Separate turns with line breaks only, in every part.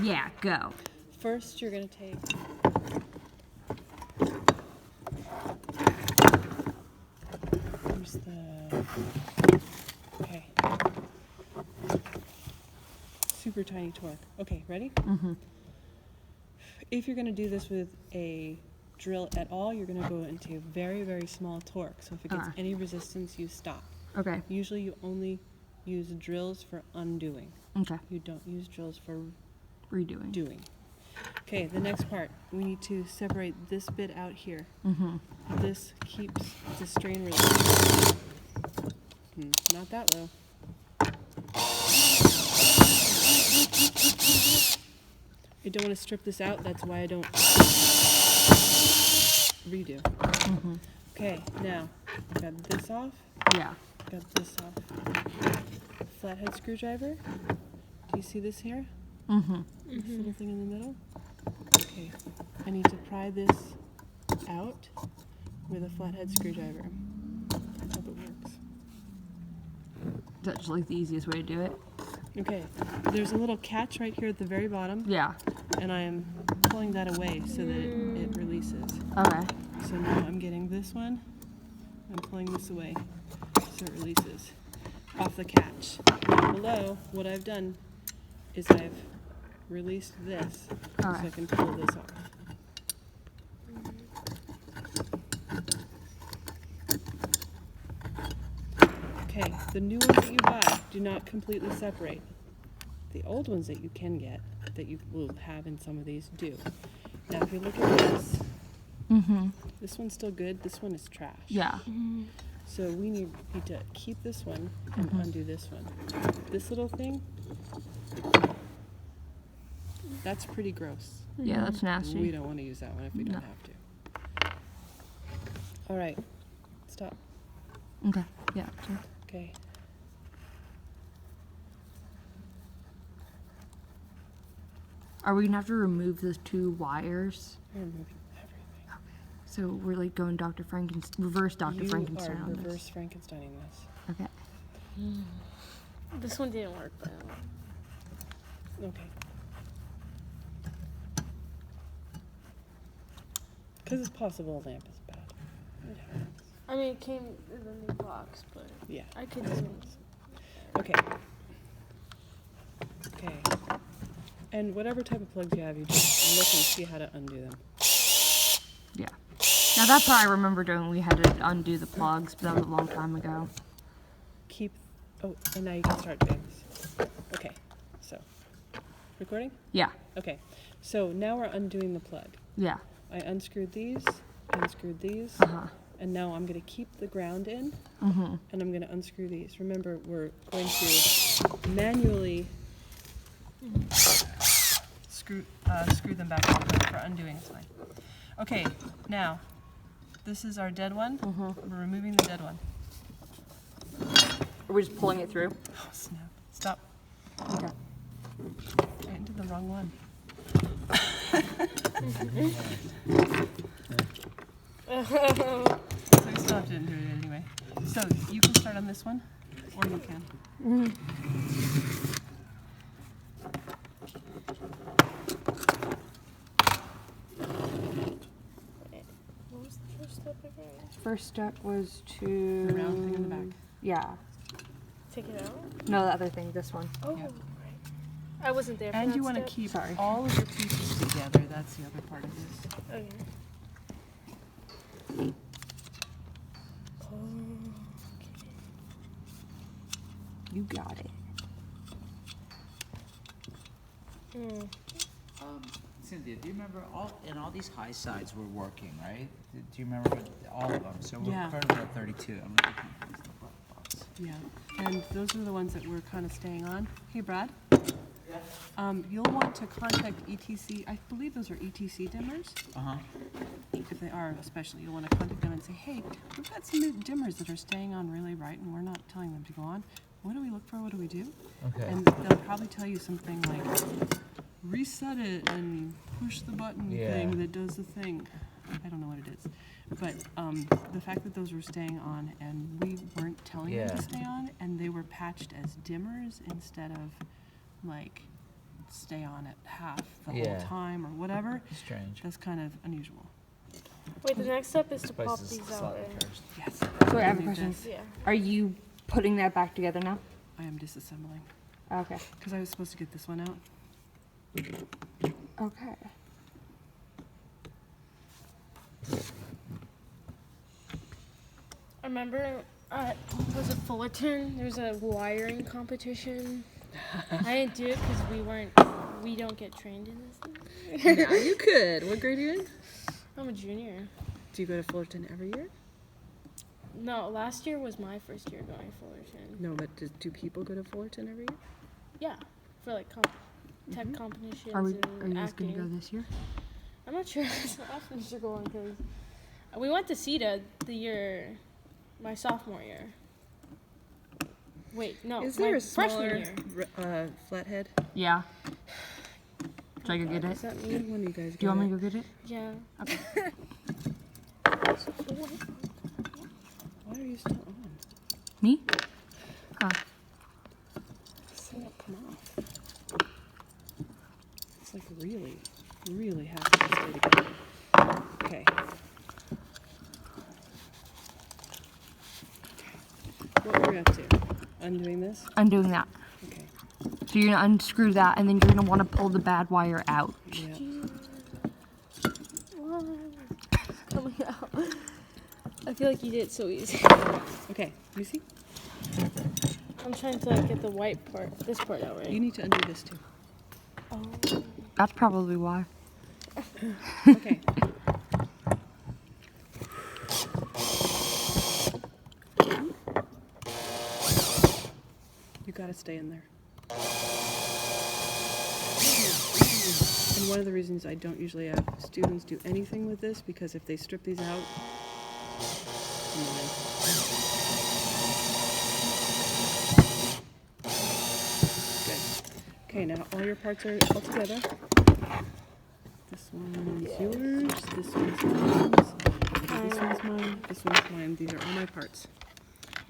Yeah, go.
First, you're going to take... Here's the... Okay. Super tiny torque. Okay, ready?
Mm-hmm.
If you're going to do this with a drill at all, you're going to go into very, very small torque. So if it gets any resistance, you stop.
Okay.
Usually you only use drills for undoing.
Okay.
You don't use drills for
Redoing.
doing. Okay, the next part. We need to separate this bit out here.
Mm-hmm.
This keeps the strain release. Not that low. I don't want to strip this out. That's why I don't redo.
Mm-hmm.
Okay, now got this off.
Yeah.
Got this off. Flathead screwdriver. Do you see this here?
Mm-hmm.
This little thing in the middle? Okay. I need to pry this out with a flathead screwdriver. I hope it works.
That's like the easiest way to do it.
Okay. There's a little catch right here at the very bottom,
Yeah.
and I am pulling that away so that it releases.
Okay.
So now I'm getting this one. I'm pulling this away so it releases off the catch. Now below, what I've done is I've released this so I can pull this off. Okay, the new ones that you buy do not completely separate. The old ones that you can get, that you will have in some of these, do. Now if you look at this, this one's still good, this one is trash.
Yeah.
So we need to keep this one and undo this one. This little thing, that's pretty gross.
Yeah, that's nasty.
We don't want to use that one if we don't have to. All right, stop.
Okay. Yeah. Sure.
Okay.
Are we gonna have to remove those 2 wires?
We're removing everything.
So we're like going Dr. reverse Dr. Frankenstein
You
on
are
this.
reverse Frankensteining this.
Okay.
This one didn't work, but
Okay. Because it's possible a lamp is bad. It happens.
I mean, it came in the new box, but
Yeah.
I could do it.
Okay. Okay. And whatever type of plugs you have, you just look and see how to undo them.
Yeah. Now that's how I remember doing. We had to undo the plugs, but that was a long time ago.
Keep. Oh, and now you can start doing this. Okay. So, recording?
Yeah.
Okay. So now we're undoing the plug.
Yeah.
I unscrewed these, and now I'm going to keep the ground in, and I'm going to unscrew these. Remember, we're going to manually screw them back on, but for undoing it's fine. Okay, now, this is our dead one. We're removing the dead one.
Are we just pulling it through?
Oh, snap. Stop.
Okay.
I did the wrong one. So we still have to do it anyway. So you can start on this one, or you can.
What was the first step again?
First step was to...
The round thing in the back.
Yeah.
Take it out?
No, the other thing, this one.
Oh,
Yeah.
right. I wasn't there for
And
that
you want to
step.
keep
Sorry.
all of your pieces together. That's the other part of this.
Okay.
You got it.
Cynthia, do you remember all these high sides were working, right? Do you remember all of them? So we're
Yeah.
currently at 32. I'm looking at this little black box.
Yeah. And those are the ones that we're kind of staying on. Hey, Brad. You'll want to contact ETC. I believe those are ETC dimmers. If they are, especially, you'll want to contact them and say, hey, we've got some new dimmers that are staying on really bright and we're not telling them to go on. What do we look for? What do we do?
Okay.
And they'll probably tell you something like, reset it and push the button thing that does the thing. I don't know what it is. But the fact that those were staying on and we weren't telling them to stay on and they were patched as dimmers instead of like stay on at half the
Yeah.
whole time or whatever.
Strange.
That's kind of unusual.
Wait, the next step is to
Place
pop
is
these out,
slightly
right?
cursed.
Yes.
So I have a
Do
question.
this.
Yeah.
Are you putting that back together now?
I am disassembling
Okay.
because I was supposed to get this one out.
Okay.
I remember, was it Fullerton? There was a wiring competition. I didn't do it because we don't get trained in this thing.
Yeah, you could. What grade are you in?
I'm a junior.
Do you go to Fullerton every year?
No, last year was my first year going to Fullerton.
No, but do people go to Fullerton every year?
Yeah, for like tech competitions
Are you
and
guys
acting.
gonna go this year?
I'm not sure how often you're going because we went to CETA my sophomore year. Wait, no,
Is
my
there a
freshman
smaller
year.
flathead?
Yeah. Should I go get it?
Does that mean when you guys
Do you want me to go get it?
Yeah.
Okay.
Why are you still on?
Me? Oh.
Come off. It's like really, really has to stay together. Okay. What were we up to? Undoing this?
Undoing that.
Okay.
So you're gonna unscrew that, and then you're gonna want to pull the bad wire out.
Yeah.
Coming out. I feel like you did it so easy.
Okay. You see?
I'm trying to get the white part, this part out, right?
You need to undo this too.
Oh.
That's probably why.
Okay. You gotta stay in there. And one of the reasons I don't usually have students do anything with this, because if they strip these out, good. Okay, now all your parts are all together. This one's yours, this one's mine, this one's mine, this one's mine. These are all my parts.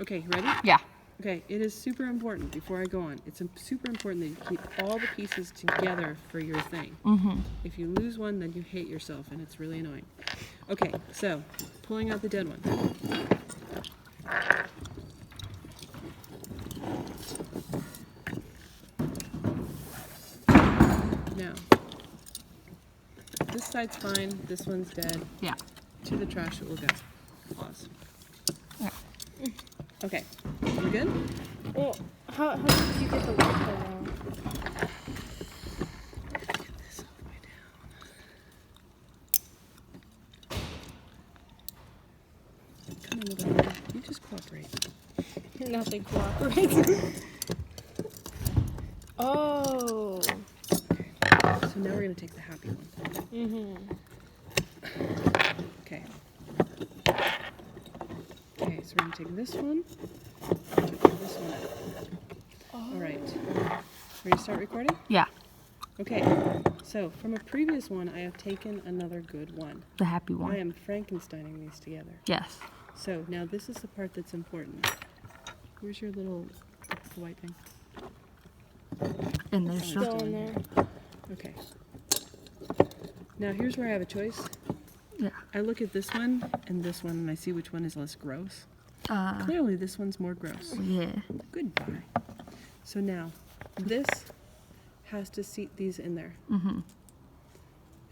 Okay, ready?
Yeah.
Okay, it is super important before I go on. It's super important that you keep all the pieces together for your thing.
Mm-hmm.
If you lose one, then you hate yourself and it's really annoying. Okay, so pulling out the dead one. Now, this side's fine, this one's dead.
Yeah.
To the trash it will go. Pause.
Yeah.
Okay, we good?
Well, how did you get the white part out?
This all the way down. Come on, little girl. You just cooperate.
Nothing cooperates. Oh.
So now we're gonna take the happy one.
Mhm.
Okay. Okay, so we're gonna take this one, and take this one out. All right. Ready to start recording?
Yeah.
Okay. So from a previous one, I have taken another good one.
The happy
I
one.
am Frankensteining these together.
Yes.
So now this is the part that's important. Where's your little white thing?
And there's
Still
still.
in there.
Okay. Now here's where I have a choice.
Yeah.
I look at this one and this one and I see which one is less gross.
Uh.
Clearly this one's more gross.
Yeah.
Goodbye. So now this has to seat these in there.
Mm-hmm.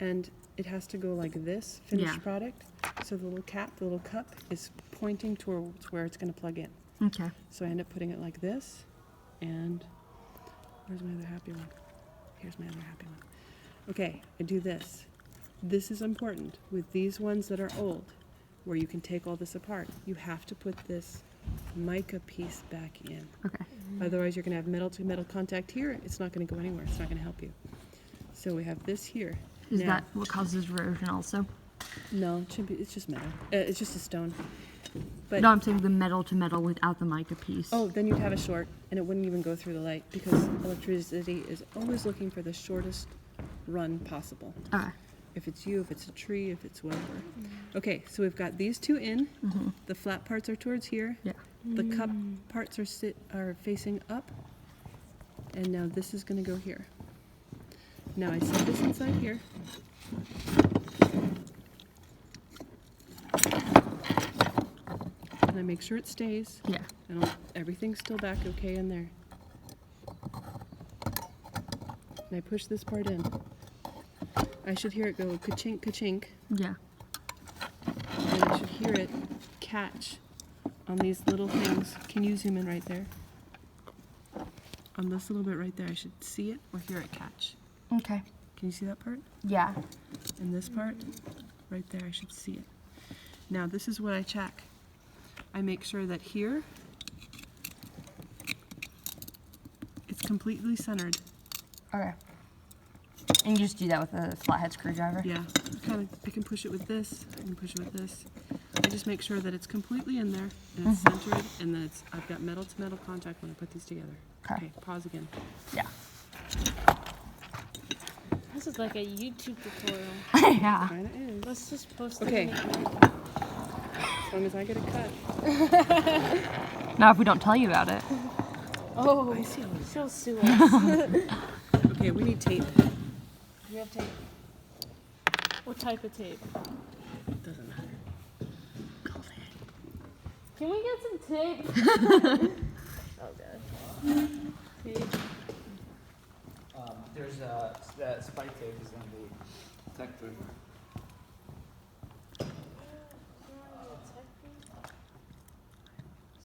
And it has to go like this, finished
Yeah.
product. So the little cap, the little cup is pointing towards where it's going to plug in.
Okay.
So I end up putting it like this. And where's my other happy one? Here's my other happy one. Okay, I do this. This is important. With these ones that are old, where you can take all this apart, you have to put this mica piece back in.
Okay.
Otherwise, you're going to have metal-to-metal contact here. It's not going to go anywhere. It's not going to help you. So we have this here.
Is
Now-
that what causes erosion also?
No, it should be. It's just metal. It's just a stone. But
No, I'm saying the metal to metal without the mica piece.
oh, then you'd have a short, and it wouldn't even go through the light because electricity is always looking for the shortest run possible.
Okay.
If it's you, if it's a tree, if it's whatever. Okay, so we've got these two in.
Mm-hmm.
The flat parts are towards here.
Yeah.
The cup parts are facing up. And now this is going to go here. Now I set this inside here. And I make sure it stays.
Yeah.
And everything's still back okay in there. And I push this part in. I should hear it go ka-chink, ka-chink.
Yeah.
And I should hear it catch on these little things. Can you zoom in right there? On this little bit right there, I should see it or hear it catch.
Okay.
Can you see that part?
Yeah.
And this part, right there, I should see it. Now this is what I check. I make sure that here, it's completely centered.
Okay. And you just do that with a flathead screwdriver?
Yeah, I can push it with this, I can push it with this. I just make sure that it's completely in there, and it's centered, and that I've got metal to metal contact when I put these together.
Okay.
Pause again.
Yeah.
This is like a YouTube tutorial.
Yeah.
Kinda is.
Let's just post it.
Okay.
in
As long as I get a cut.
Now, if we don't tell you about it.
Oh,
I see.
she'll sue us.
Okay, we need tape.
You have tape. What type of tape?
Doesn't matter.
Can we get some tape? Oh god. Tape.
There's the spike tape is gonna be protected.